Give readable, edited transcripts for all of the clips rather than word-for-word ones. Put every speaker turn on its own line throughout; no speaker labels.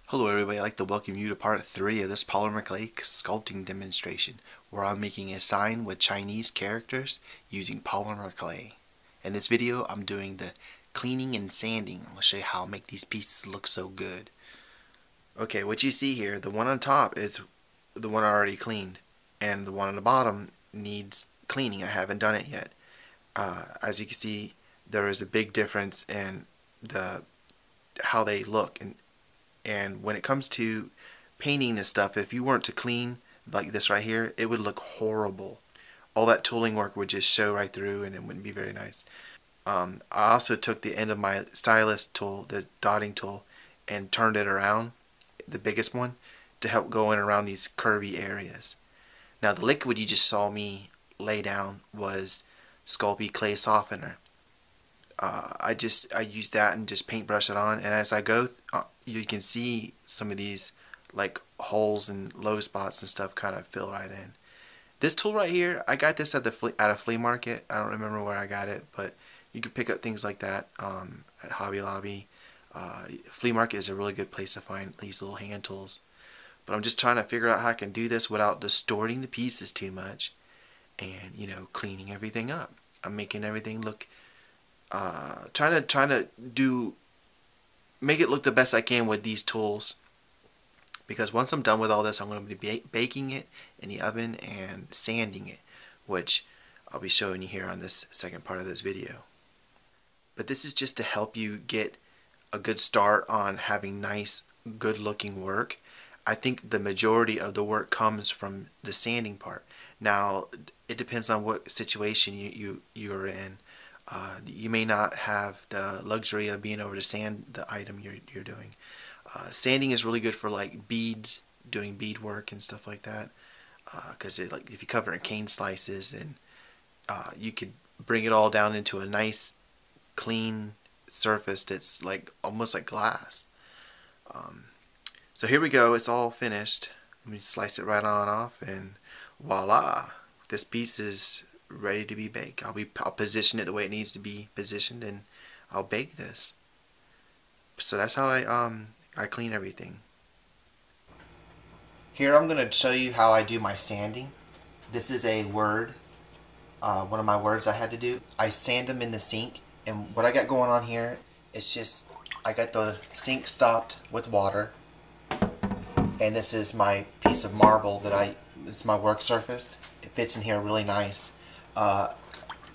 Hello everybody, I'd like to welcome you to part 3 of this polymer clay sculpting demonstration where I'm making a sign with Chinese characters using polymer clay. In this video I'm doing the cleaning and sanding. I'm going to show you how I make these pieces look so good. Okay, what you see here, the one on top is the one I already cleaned, and the one on the bottom needs cleaning. I haven't done it yet. As you can see, there is a big difference in how they look, and when it comes to painting this stuff, if you weren't to clean like this right here, it would look horrible. All that tooling work would just show right through and it wouldn't be very nice. I also took the end of my stylus tool, the dotting tool, and turned it around, the biggest one, to help go in around these curvy areas. Now the liquid you just saw me lay down was Sculpey clay softener. I use that and just paintbrush it on, and as I go you can see some of these like holes and low spots and stuff kind of fill right in. This tool right here, I got this at a flea market. I don't remember where I got it, but you can pick up things like that at Hobby Lobby. Flea market is a really good place to find these little hand tools. But I'm just trying to figure out how I can do this without distorting the pieces too much, and cleaning everything up. I'm making everything look trying to make it look the best I can with these tools, because once I'm done with all this, I'm going to be baking it in the oven and sanding it, which I'll be showing you here on this second part of this video. But this is just to help you get a good start on having nice, good looking work. I think the majority of the work comes from the sanding part. Now it depends on what situation you're in. You may not have the luxury of being able to sand the item you're doing. Sanding is really good for like beads, doing bead work and stuff like that, because like if you cover it in cane slices, and you could bring it all down into a nice clean surface that's like almost like glass. So here we go, it's all finished. Let me slice it right on off, and voila, this piece is ready to be baked. I'll position it the way it needs to be positioned, and I'll bake this. So that's how I clean everything. Here I'm going to show you how I do my sanding. This is a word, one of my words I had to do. I sand them in the sink, and what I got going on here is just I got the sink stopped with water, and this is my piece of marble it's my work surface. It fits in here really nice.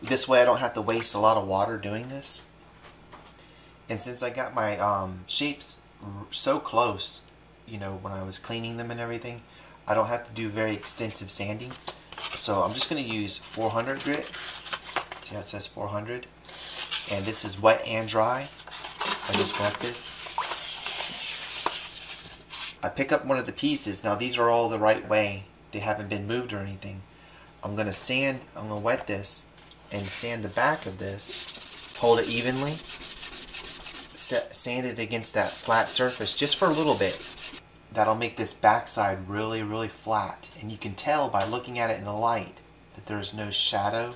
This way I don't have to waste a lot of water doing this. And since I got my shapes so close, when I was cleaning them and everything, I don't have to do very extensive sanding. So I'm just going to use 400 grit. See how it says 400? And this is wet and dry. I just wet this. I pick up one of the pieces. Now these are all the right way. They haven't been moved or anything. I'm going to wet this and sand the back of this. Hold it evenly. Sand it against that flat surface just for a little bit. That'll make this backside really, really flat. And you can tell by looking at it in the light that there's no shadow.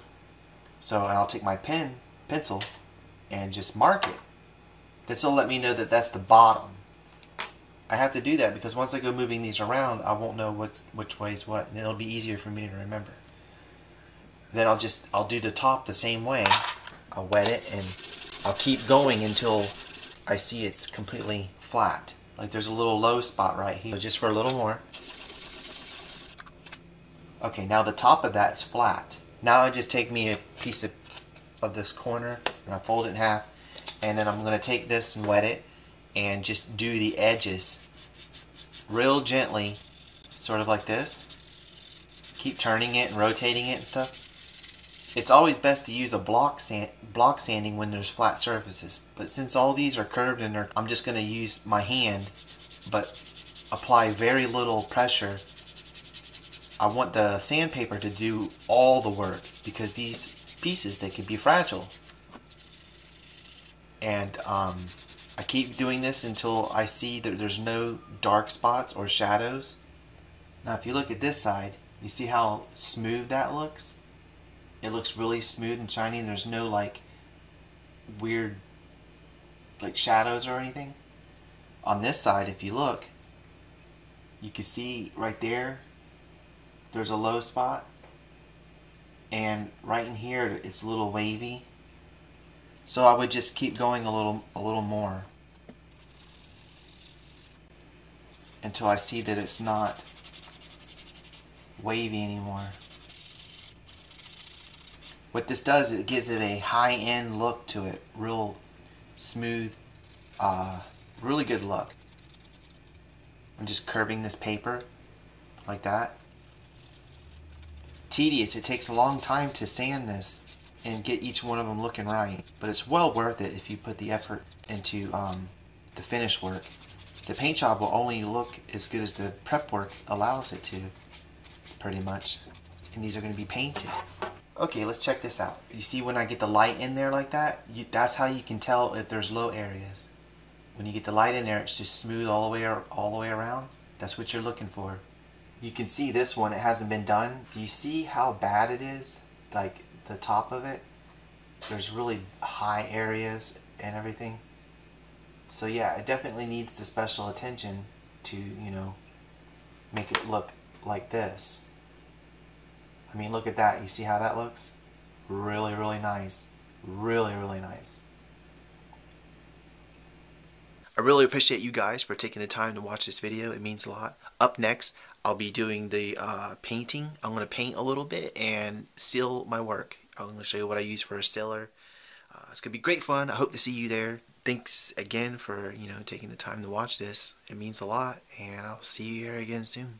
And I'll take my pencil, and just mark it. This will let me know that that's the bottom. I have to do that because once I go moving these around, I won't know which way is what, and it'll be easier for me to remember. Then I'll do the top the same way. I'll wet it, and I'll keep going until I see it's completely flat. Like there's a little low spot right here. So just for a little more. Okay, now the top of that's flat. Now I just take me a piece of this corner, and I fold it in half, and then I'm going to take this and wet it and just do the edges real gently, sort of like this. Keep turning it and rotating it and stuff. It's always best to use a block sanding when there's flat surfaces, but since all these are curved and I'm just going to use my hand, but apply very little pressure. I want the sandpaper to do all the work because these pieces, they can be fragile. And I keep doing this until I see that there's no dark spots or shadows. Now if you look at this side, you see how smooth that looks? It looks really smooth and shiny, and there's no like weird like shadows or anything. On this side, if you look, you can see right there, there's a low spot. And right in here, it's a little wavy. So I would just keep going a little more until I see that it's not wavy anymore. What this does, it gives it a high-end look to it, real smooth, really good look. I'm just curving this paper like that. It's tedious. It takes a long time to sand this and get each one of them looking right, but it's well worth it if you put the effort into the finish work. The paint job will only look as good as the prep work allows it to, pretty much. And these are going to be painted. Okay, let's check this out. You see when I get the light in there like that, that's how you can tell if there's low areas. When you get the light in there, it's just smooth all the way around. That's what you're looking for. You can see this one, it hasn't been done. Do you see how bad it is? Like the top of it? There's really high areas and everything. So yeah, it definitely needs the special attention to, you know, make it look like this. I mean, look at that. You see how that looks? Really, really nice. Really, really nice. I really appreciate you guys for taking the time to watch this video. It means a lot. Up next, I'll be doing the painting. I'm going to paint a little bit and seal my work. I'm going to show you what I use for a sealer. It's going to be great fun. I hope to see you there. Thanks again for, taking the time to watch this. It means a lot, and I'll see you here again soon.